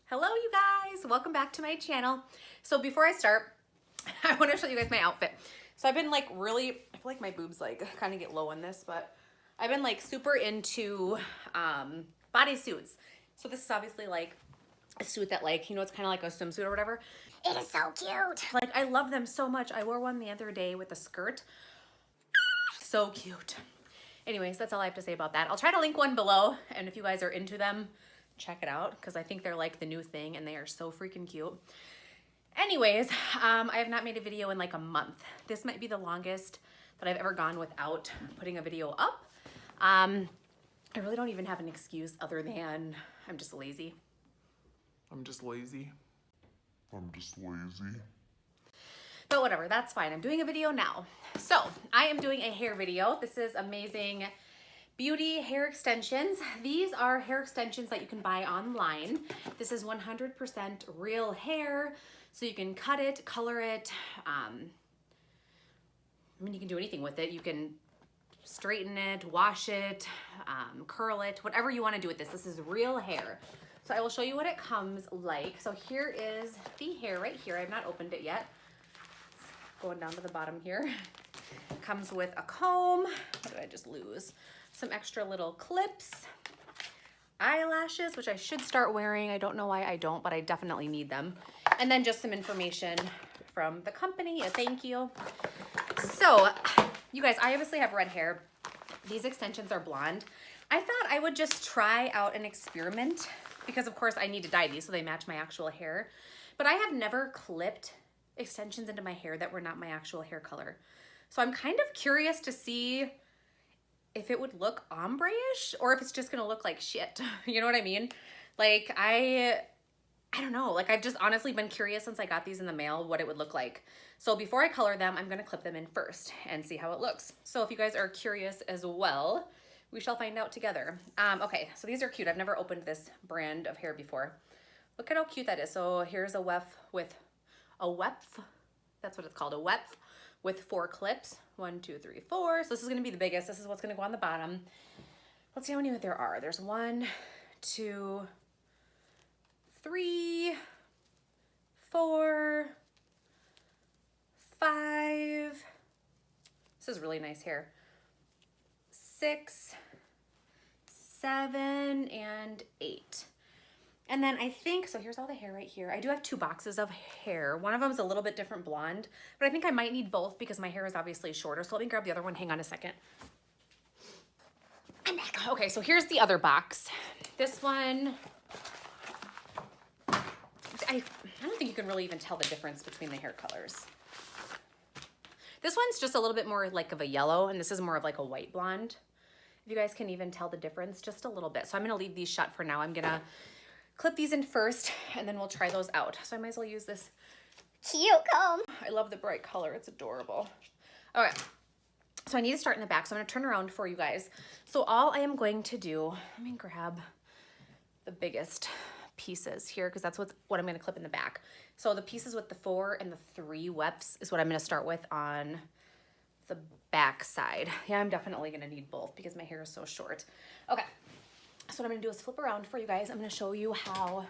Hello you guys, welcome back to my channel. So before I start, I want to show you guys my outfit. So I've been like really, I feel like my boobs like kind of get low in this, but I've been like super into bodysuits. So this is obviously like a suit that like, you know, it's kind of like a swimsuit or whatever. It is so cute. Like I love them so much. I wore one the other day with a skirt. So cute. Anyways, that's all I have to say about that. I'll try to link one below, and if you guys are into them, check it out because I think they're like the new thing and they are so freaking cute. Anyways, I have not made a video in like a month. This might be the longest that I've ever gone without putting a video up. I really don't even have an excuse other than I'm just lazy. I'm just lazy. But whatever, that's fine. I'm doing a video now. So I am doing a hair video. This is Amazing Beauty Hair Extensions. These are hair extensions that you can buy online. This is 100% real hair, so you can cut it, color it. I mean, you can do anything with it. You can straighten it, wash it, curl it, whatever you want to do with this. This is real hair. So I will show you what it comes like. So here is the hair right here. I have not opened it yet. It's going down to the bottom here. It comes with a comb. What did I just lose? Some extra little clips, eyelashes, which I should start wearing. I don't know why I don't, but I definitely need them. And then just some information from the company, a thank you. So you guys, I obviously have red hair. These extensions are blonde. I thought I would just try out an experiment because of course I need to dye these so they match my actual hair. But I have never clipped extensions into my hair that were not my actual hair color. So I'm kind of curious to see if it would look ombre-ish or if it's just gonna look like shit. You know what I mean? Like I don't know. Like I've just honestly been curious since I got these in the mail what it would look like. So before I color them, I'm gonna clip them in first and see how it looks. So if you guys are curious as well, we shall find out together. Okay, so these are cute. I've never opened this brand of hair before. Look at how cute that is. So here's a weft with a weft. That's what it's called, a weft with 4 clips. 1, 2, 3, 4. So this is gonna be the biggest. This is what's gonna go on the bottom. Let's see how many there are. There's 1, 2, 3, 4, 5. This is really nice hair. 6, 7, and 8. And then I think, so here's all the hair right here. I do have 2 boxes of hair. One of them is a little bit different blonde, but I think I might need both because my hair is obviously shorter. So let me grab the other one. Hang on a second. I'm back. Okay, so here's the other box. This one, I don't think you can really even tell the difference between the hair colors. This one's just a little bit more like of a yellow, and this is more of like a white blonde. If you guys can even tell the difference just a little bit. So I'm gonna leave these shut for now. I'm gonna clip these in first, and then we'll try those out. So I might as well use this cute comb. I love the bright color, it's adorable. All right, so I need to start in the back, so I'm gonna turn around for you guys. So all I am going to do, let me grab the biggest pieces here because that's what I'm gonna clip in the back. So the pieces with the 4 and the 3 wefts is what I'm gonna start with on the back side. Yeah, I'm definitely gonna need both because my hair is so short. Okay. So what I'm gonna do is flip around for you guys. I'm gonna show you how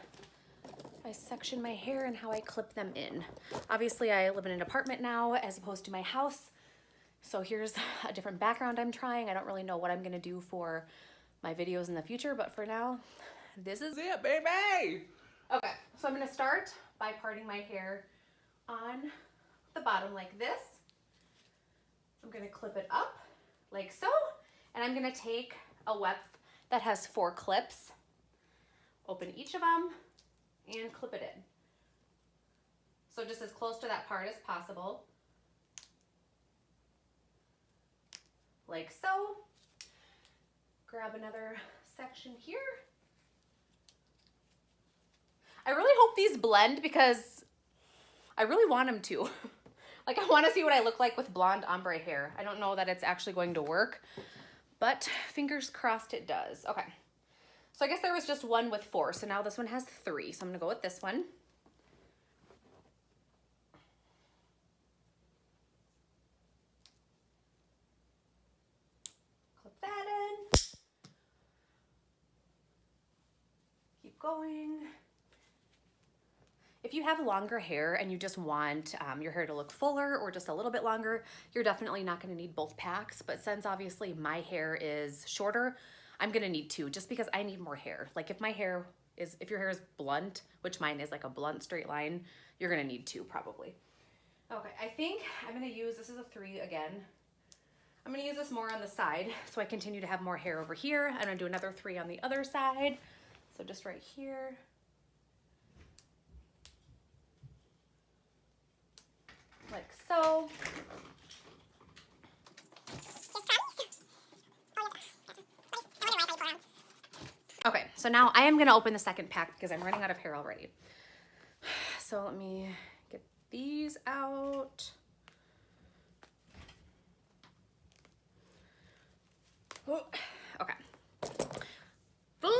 I section my hair and how I clip them in. Obviously, I live in an apartment now as opposed to my house. So here's a different background I'm trying. I don't really know what I'm gonna do for my videos in the future, but for now, this is it, baby! Okay, so I'm gonna start by parting my hair on the bottom like this. I'm gonna clip it up like so, and I'm gonna take a weft that has 4 clips, open each of them, and clip it in. So just as close to that part as possible, like so. Grab another section here. I really hope these blend because I really want them to. Like I want to see what I look like with blonde ombre hair. I don't know that it's actually going to work, but fingers crossed it does. Okay, so I guess there was just 1 with 4, so now this one has 3, so I'm gonna go with this one. Clip that in. Keep going. If you have longer hair and you just want your hair to look fuller or just a little bit longer, you're definitely not gonna need both packs. But since obviously my hair is shorter, I'm gonna need two just because I need more hair. Like if your hair is blunt, which mine is like a blunt straight line, you're gonna need two probably. Okay, I think I'm gonna use, this is a 3 again. I'm gonna use this more on the side so I continue to have more hair over here. I'm gonna do another 3 on the other side. So just right here. Like so. Okay, so now I am gonna open the second pack because I'm running out of hair already. So let me get these out. Okay. I'm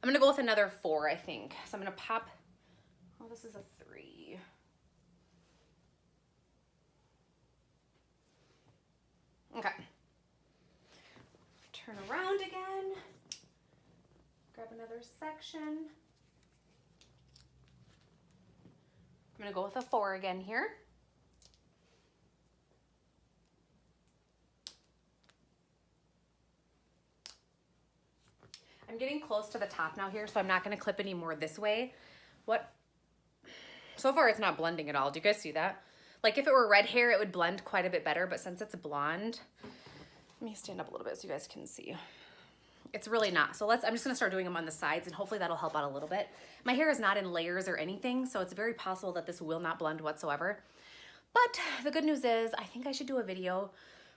gonna go with another 4, I think. So I'm gonna pop, oh, this is a 3. Okay. Turn around again. Grab another section. I'm gonna go with a 4 again here. I'm getting close to the top now here, so I'm not gonna clip any more this way. So far it's not blending at all. Do you guys see that? Like if it were red hair, it would blend quite a bit better, but since it's blonde, let me stand up a little bit so you guys can see. It's really not. So I'm just gonna start doing them on the sides and hopefully that'll help out a little bit. My hair is not in layers or anything, so it's very possible that this will not blend whatsoever. But the good news is I think I should do a video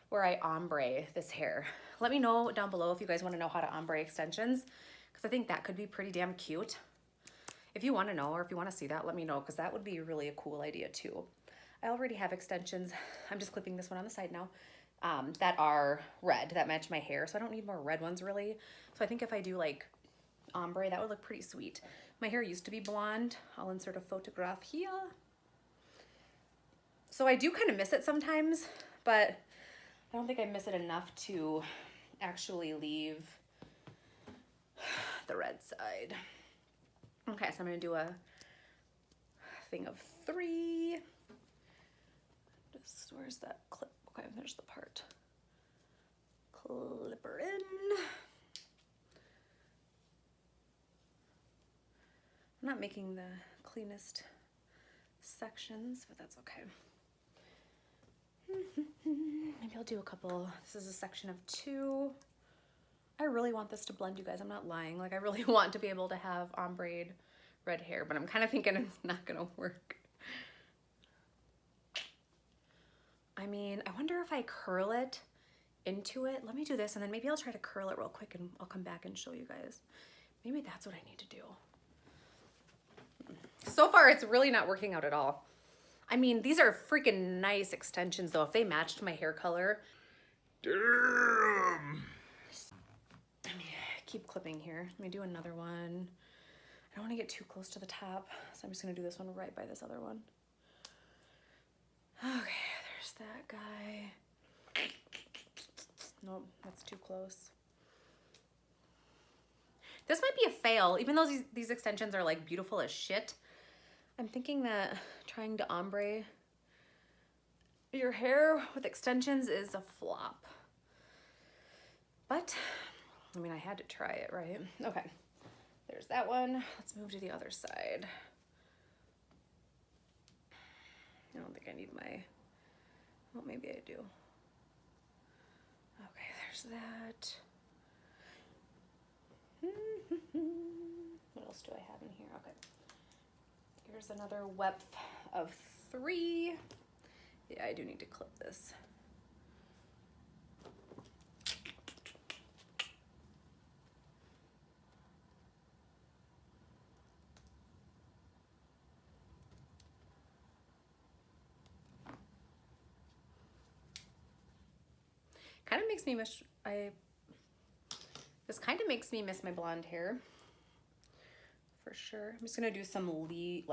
where I ombre this hair. Let me know down below if you guys wanna know how to ombre extensions, because I think that could be pretty damn cute. If you wanna know or if you wanna see that, let me know, because that would be really a cool idea too. I already have extensions. I'm just clipping this one on the side now. That are red, that match my hair, so I don't need more red ones really. So I think if I do like ombre, that would look pretty sweet. My hair used to be blonde. I'll insert a photograph here. So I do kind of miss it sometimes, but I don't think I miss it enough to actually leave the red side. Okay, so I'm gonna do a thing of 3. Just, where's that clip? Okay, there's the part. Clip her in. I'm not making the cleanest sections, but that's okay. Maybe I'll do a couple. This is a section of 2. I really want this to blend, you guys. I'm not lying. Like I really want to be able to have ombre red hair, but I'm kind of thinking it's not gonna work. I mean, I wonder if I curl it into it. Let me do this and then maybe I'll try to curl it real quick and I'll come back and show you guys. Maybe that's what I need to do. So far, it's really not working out at all. I mean, these are freaking nice extensions though. If they matched my hair color. Damn. Let me keep clipping here. Let me do another one. I don't want to get too close to the top, so I'm just gonna do this one right by this other one. Okay, there's that guy. Nope, that's too close. This might be a fail, even though these extensions are like beautiful as shit. I'm thinking that trying to ombre your hair with extensions is a flop. But, I mean, I had to try it, right? Okay, there's that one. Let's move to the other side. I don't think I need my, well, maybe I do. Okay, there's that. What else do I have in here? Okay. Here's another weft of 3. Yeah, I do need to clip this. Kind of makes me miss, this kind of makes me miss my blonde hair. For sure. I'm just gonna do some I'm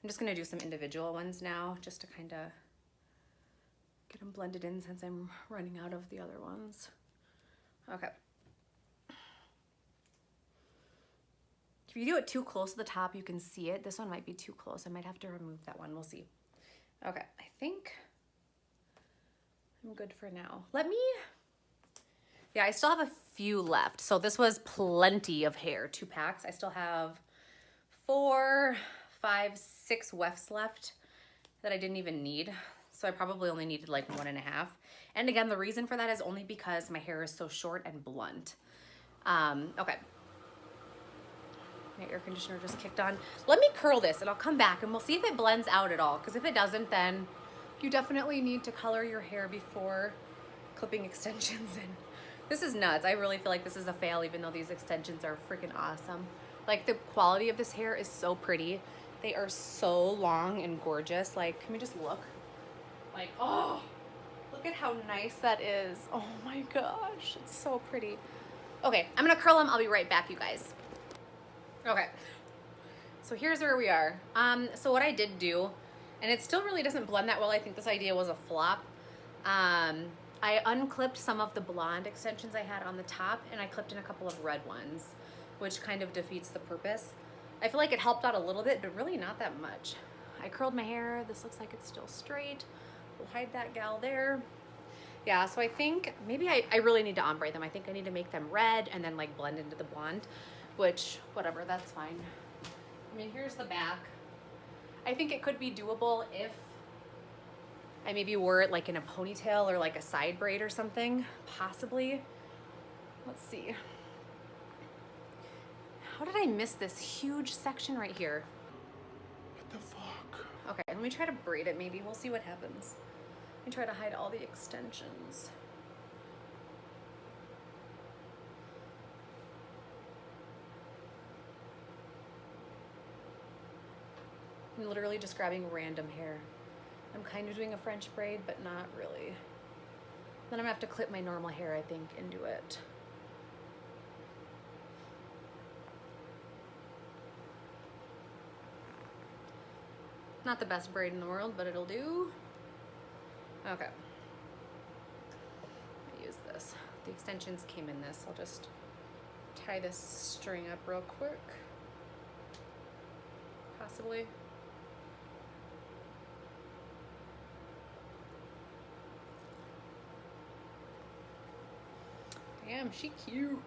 just gonna do some individual ones now just to kind of get them blended in since I'm running out of the other ones. Okay. If you do it too close to the top, you can see it. This one might be too close. I might have to remove that one. We'll see. Okay, I think I'm good for now. Yeah, I still have a few left. So this was plenty of hair, 2 packs. I still have 4, 5, 6 wefts left that I didn't even need. So I probably only needed like 1.5. And again, the reason for that is only because my hair is so short and blunt. Okay. My air conditioner just kicked on. Let me curl this and I'll come back and we'll see if it blends out at all. Because if it doesn't, then you definitely need to color your hair before clipping extensions in. This is nuts. I really feel like this is a fail, even though these extensions are freaking awesome. Like, the quality of this hair is so pretty. They are so long and gorgeous. Like, can we just look? Like, oh, look at how nice that is. Oh my gosh, it's so pretty. Okay, I'm gonna curl them. I'll be right back, you guys. Okay, so here's where we are. So what I did do, and it still really doesn't blend that well. I think this idea was a flop. I unclipped some of the blonde extensions I had on the top, and I clipped in a couple of red ones, which kind of defeats the purpose. I feel like it helped out a little bit, but really not that much. I curled my hair. This looks like it's still straight. We'll hide that gal there. Yeah, so I think maybe I really need to ombre them. I think I need to make them red and then like blend into the blonde, which, whatever, that's fine. I mean, here's the back. I think it could be doable if I maybe wore it like in a ponytail or like a side braid or something, possibly. Let's see. How did I miss this huge section right here? What the fuck? Okay, let me try to braid it maybe. We'll see what happens. Let me try to hide all the extensions. I'm literally just grabbing random hair. I'm kind of doing a French braid, but not really. Then I'm gonna have to clip my normal hair, I think, into it. Not the best braid in the world, but it'll do. Okay. I use this. The extensions came in this. I'll just tie this string up real quick. Possibly. Damn, she cute.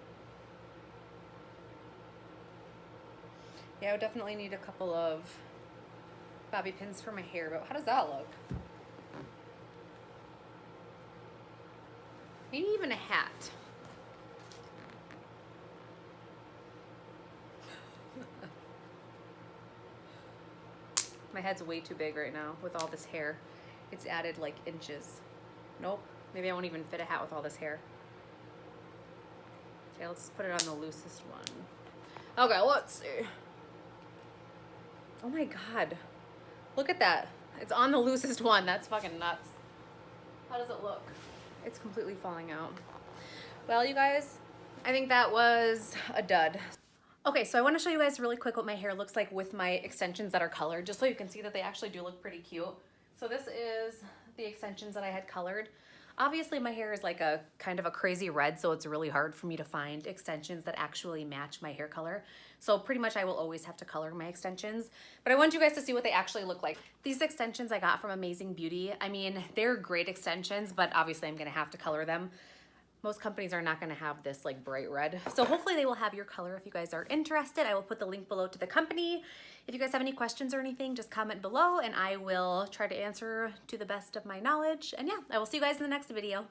Yeah, I would definitely need a couple of bobby pins for my hair, but how does that look? Maybe even a hat. My head's way too big right now with all this hair. It's added like inches. Nope, maybe I won't even fit a hat with all this hair. Okay, let's put it on the loosest one. Okay, let's see. Oh my God. Look at that. It's on the loosest one. That's fucking nuts. How does it look? It's completely falling out. Well, you guys, I think that was a dud. Okay, so I want to show you guys really quick what my hair looks like with my extensions that are colored, just so you can see that they actually do look pretty cute. So this is the extensions that I had colored. Obviously my hair is like a kind of a crazy red, so it's really hard for me to find extensions that actually match my hair color. So pretty much I will always have to color my extensions, but I want you guys to see what they actually look like. These extensions I got from Amazing Beauty. I mean, they're great extensions, but obviously I'm gonna have to color them. Most companies are not gonna have this like bright red. So hopefully they will have your color if you guys are interested. I will put the link below to the company. If you guys have any questions or anything, just comment below and I will try to answer to the best of my knowledge. And yeah, I will see you guys in the next video.